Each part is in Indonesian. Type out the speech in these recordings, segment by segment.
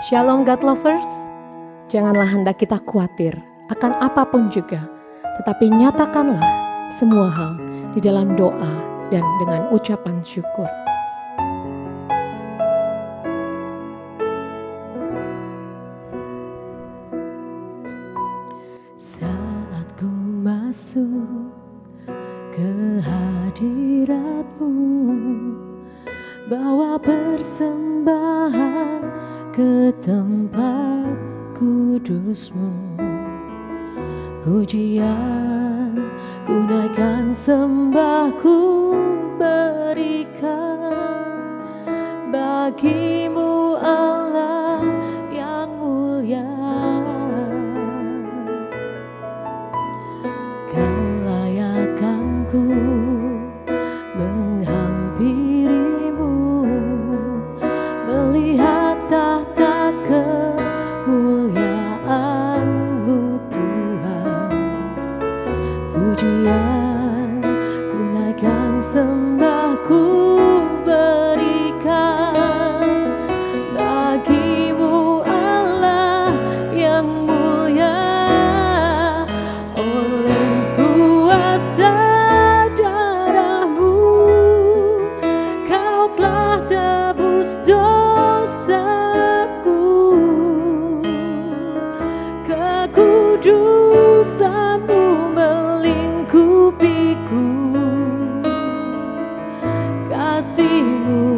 Shalom God Lovers, janganlah hendak kita khawatir akan apapun juga, tetapi nyatakanlah semua hal di dalam doa dan dengan ucapan syukur. Saat ku masuk ke hadirat-Mu, bawa persembahan ke tempat kudus-Mu, pujian ku naikkan, sembahku berikan bagi-Mu Allah yang mulia. Kelayakanku menghampiri-Mu, melihat tahta kemuliaan-Mu Tuhan. Pujian ku naikkan, sembahku berikan bagi-Mu Allah yang mulia. Oleh kuasa darah-Mu, Kau telah tebus dosaku. Kekudusan-Mu melingkupiku, kasih-Mu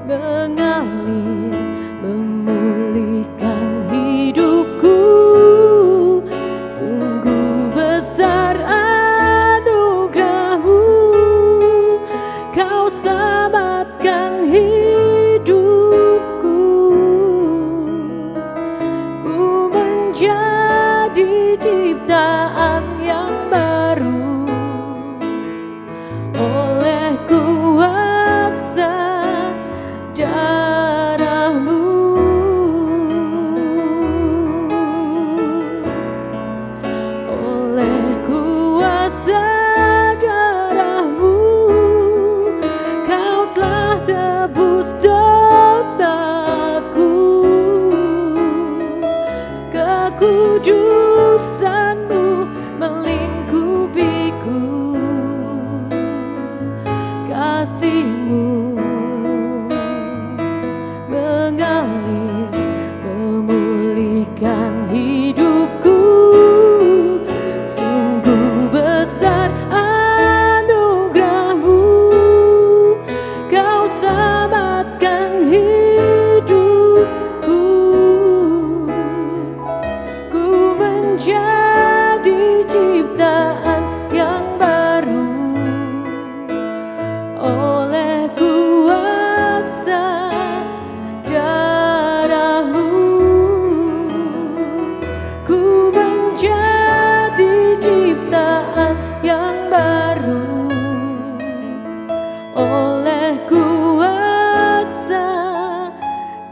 mengalir memulihkan hidupku. Sungguh besar anugerah-Mu, Kau selamatkan hidupku. Ku menjadi ciptaan yang baru oleh kuasa darah-Mu. Oleh kuasa darah-Mu, Kau telah tebus dosaku. kekudusan-Mu melingkupiku, kasih-Mu mengalir memulihkan hidupku. Sungguh besar anugerah-Mu, Kau selamatkan hidupku. Ku menjadi ciptaan yang baru oleh kuasa darah-Mu. Ku menjadi ciptaan yang baru oleh kuasa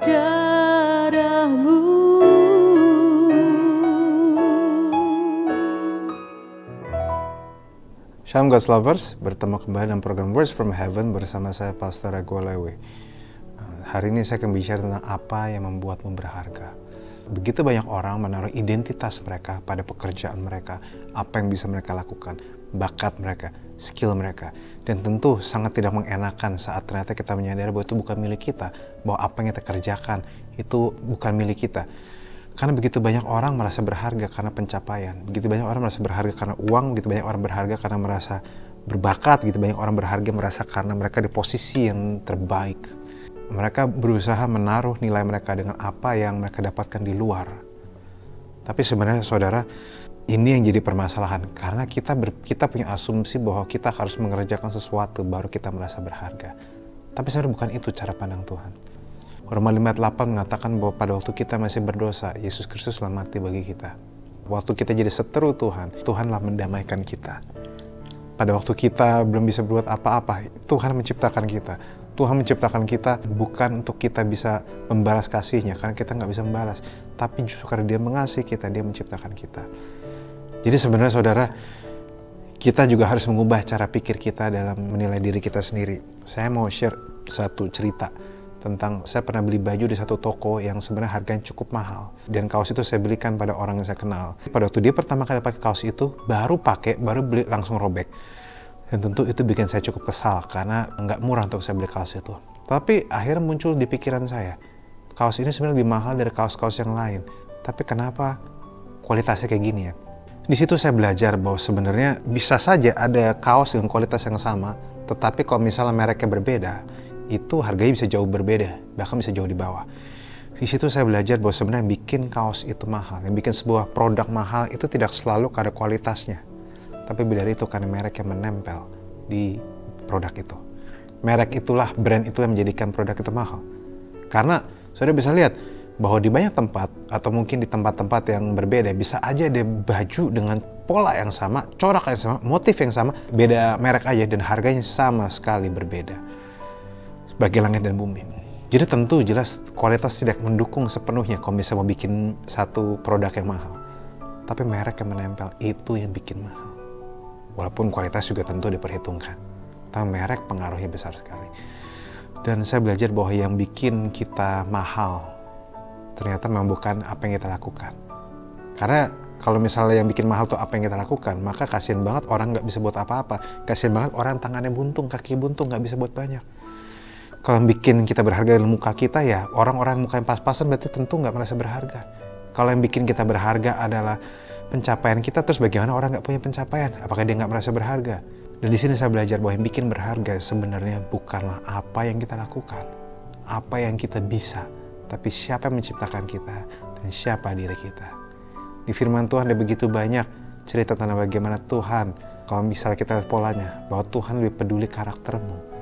darah-Mu. Shalom God's Lovers, bertemu kembali dalam program Words from Heaven bersama saya Pastor Rego Lewe. Hari ini saya akan bicara tentang apa yang membuatmu berharga. Begitu banyak orang menaruh identitas mereka pada pekerjaan mereka, apa yang bisa mereka lakukan, bakat mereka, skill mereka. Dan tentu sangat tidak mengenakan saat ternyata kita menyadari bahwa itu bukan milik kita, bahwa apa yang kita kerjakan itu bukan milik kita. Karena begitu banyak orang merasa berharga karena pencapaian, begitu banyak orang merasa berharga karena uang, begitu banyak orang berharga karena merasa berbakat, begitu banyak orang berharga merasa karena mereka di posisi yang terbaik. Mereka berusaha menaruh nilai mereka dengan apa yang mereka dapatkan di luar. Tapi sebenarnya saudara, ini yang jadi permasalahan karena kita punya asumsi bahwa kita harus mengerjakan sesuatu baru kita merasa berharga. Tapi sebenarnya bukan itu cara pandang Tuhan. Roma 5:8 mengatakan bahwa pada waktu kita masih berdosa, Yesus Kristus telah mati bagi kita. Waktu kita jadi seteru Tuhan, Tuhanlah mendamaikan kita. Pada waktu kita belum bisa berbuat apa-apa, Tuhan menciptakan kita. Tuhan menciptakan kita bukan untuk kita bisa membalas kasih-Nya, karena kita nggak bisa membalas. Tapi justru karena Dia mengasihi kita, Dia menciptakan kita. Jadi sebenarnya saudara, kita juga harus mengubah cara pikir kita dalam menilai diri kita sendiri. Saya mau share satu cerita tentang saya pernah beli baju di satu toko yang sebenarnya harganya cukup mahal. Dan kaos itu saya belikan pada orang yang saya kenal. Pada waktu dia pertama kali pakai kaos itu, baru beli langsung robek. Dan tentu itu bikin saya cukup kesal karena nggak murah untuk saya beli kaos itu. Tapi akhirnya muncul di pikiran saya, kaos ini sebenarnya lebih mahal dari kaos-kaos yang lain. Tapi kenapa kualitasnya kayak gini ya? Di situ saya belajar bahwa sebenarnya bisa saja ada kaos dengan kualitas yang sama, tetapi kalau misalnya mereknya berbeda, itu harganya bisa jauh berbeda, bahkan bisa jauh di bawah. Di situ saya belajar bahwa sebenarnya yang bikin kaos itu mahal, yang bikin sebuah produk mahal itu tidak selalu karena kualitasnya, tapi dari itu karena merek yang menempel di produk itu. Merek itulah, brand itulah yang menjadikan produk itu mahal. Karena saudara bisa lihat bahwa di banyak tempat atau mungkin di tempat-tempat yang berbeda bisa aja ada baju dengan pola yang sama, corak yang sama, motif yang sama, beda merek aja dan harganya sama sekali berbeda. Bagi langit dan bumi. Jadi tentu jelas kualitas tidak mendukung sepenuhnya kalau misalnya mau bikin satu produk yang mahal. Tapi merek yang menempel itu yang bikin mahal. Walaupun kualitas juga tentu diperhitungkan. Tapi merek pengaruhnya besar sekali. Dan saya belajar bahwa yang bikin kita mahal ternyata memang bukan apa yang kita lakukan. Karena kalau misalnya yang bikin mahal tuh apa yang kita lakukan, maka kasihan banget orang nggak bisa buat apa-apa. Kasihan banget orang tangannya buntung, kaki buntung, nggak bisa buat banyak. Kalau yang bikin kita berharga dalam muka kita ya orang-orang muka yang pas-pasan berarti tentu nggak merasa berharga. Kalau yang bikin kita berharga adalah pencapaian kita, terus bagaimana orang nggak punya pencapaian? Apakah dia nggak merasa berharga? Dan di sini saya belajar bahwa yang bikin berharga sebenarnya bukanlah apa yang kita lakukan, apa yang kita bisa, tapi siapa yang menciptakan kita dan siapa diri kita. Di firman Tuhan ada begitu banyak cerita tentang bagaimana Tuhan, kalau misalnya kita lihat polanya, bahwa Tuhan lebih peduli karaktermu.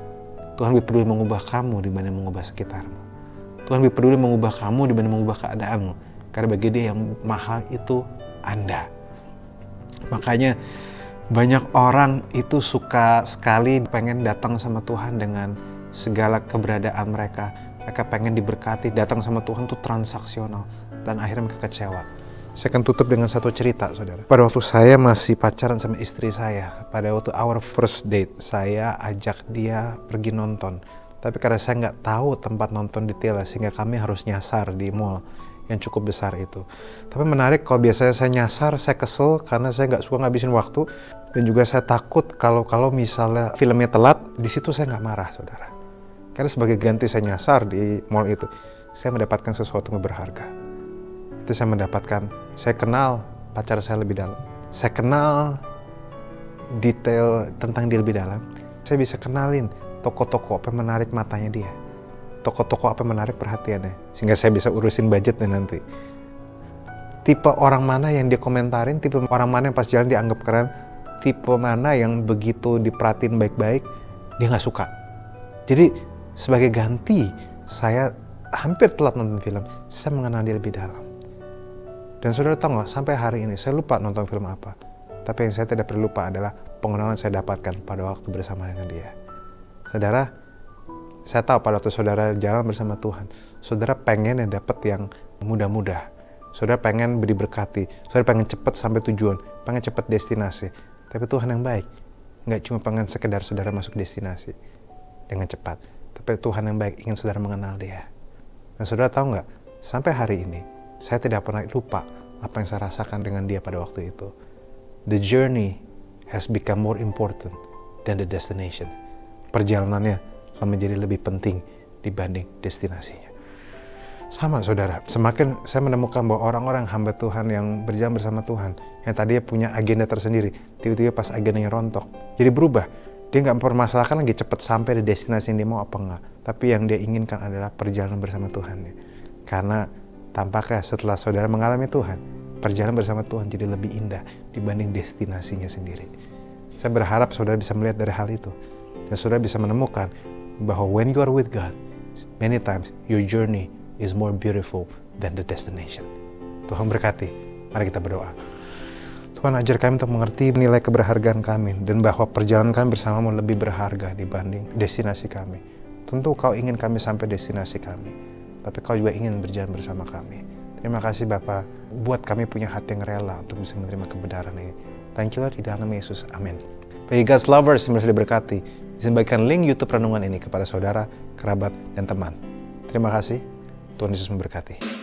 Tuhan lebih peduli mengubah kamu dibanding mengubah sekitarmu. Tuhan lebih peduli mengubah kamu dibanding mengubah keadaanmu. Karena bagi Dia yang mahal itu Anda. Makanya banyak orang itu suka sekali pengen datang sama Tuhan dengan segala keberadaan mereka. Mereka pengen diberkati, datang sama Tuhan itu transaksional. Dan akhirnya mereka kecewa. Saya akan tutup dengan satu cerita, saudara. Pada waktu saya masih pacaran sama istri saya, pada waktu our first date, saya ajak dia pergi nonton. Tapi karena saya nggak tahu tempat nonton detail, sehingga kami harus nyasar di mall yang cukup besar itu. Tapi menarik kalau biasanya saya nyasar, saya kesel karena saya nggak suka ngabisin waktu, dan juga saya takut kalau misalnya filmnya telat, di situ saya nggak marah, saudara. Karena sebagai ganti saya nyasar di mall itu, saya mendapatkan sesuatu yang berharga. Itu saya kenal pacar saya lebih dalam. Saya kenal detail tentang dia lebih dalam. Saya bisa kenalin toko-toko apa yang menarik matanya dia, toko-toko apa yang menarik perhatiannya, sehingga saya bisa urusin budgetnya nanti. Tipe orang mana yang dia komentarin, tipe orang mana yang pas jalan dianggap keren, tipe mana yang begitu diperhatiin baik-baik dia nggak suka. Jadi sebagai ganti, saya hampir telat nonton film, saya mengenal dia lebih dalam. Dan saudara tahu nggak, sampai hari ini saya lupa nonton film apa, tapi yang saya tidak perlu lupa adalah pengenalan saya dapatkan pada waktu bersama dengan dia. Saudara, saya tahu pada waktu saudara jalan bersama Tuhan, saudara pengen yang dapat yang mudah-mudah. Saudara pengen diberkati, saudara pengen cepat sampai tujuan, pengen cepat destinasi. Tapi Tuhan yang baik, nggak cuma pengen sekedar saudara masuk destinasi dengan cepat, tapi Tuhan yang baik ingin saudara mengenal Dia. Dan saudara tahu nggak, sampai hari ini, saya tidak pernah lupa apa yang saya rasakan dengan Dia pada waktu itu. The journey has become more important than the destination. Perjalanannya telah menjadi lebih penting dibanding destinasinya. Sama saudara, semakin saya menemukan bahwa orang-orang hamba Tuhan yang berjalan bersama Tuhan, yang tadinya punya agenda tersendiri, tiba-tiba pas agendanya rontok, jadi berubah. Dia nggak mempermasalahkan lagi cepat sampai di destinasi yang dia mau apa enggak, tapi yang dia inginkan adalah perjalanan bersama Tuhan. Karena tampaknya setelah saudara mengalami Tuhan, perjalanan bersama Tuhan jadi lebih indah dibanding destinasinya sendiri. Saya berharap saudara bisa melihat dari hal itu, dan saudara bisa menemukan bahwa when you are with God, many times your journey is more beautiful than the destination. Tuhan berkati. Mari kita berdoa. Tuhan, ajar kami untuk mengerti nilai keberhargaan kami, dan bahwa perjalanan kami bersamamu lebih berharga dibanding destinasi kami. Tentu Kau ingin kami sampai destinasi kami, tapi Kau juga ingin berjalan bersama kami. Terima kasih Bapa, buat kami punya hati yang rela untuk bisa menerima kebenaran ini. Thank you Lord, di dalam nama Yesus. Amin. Bagi God's lovers yang bersedia diberkati, izin bagikan link YouTube renungan ini kepada saudara, kerabat, dan teman. Terima kasih. Tuhan Yesus memberkati.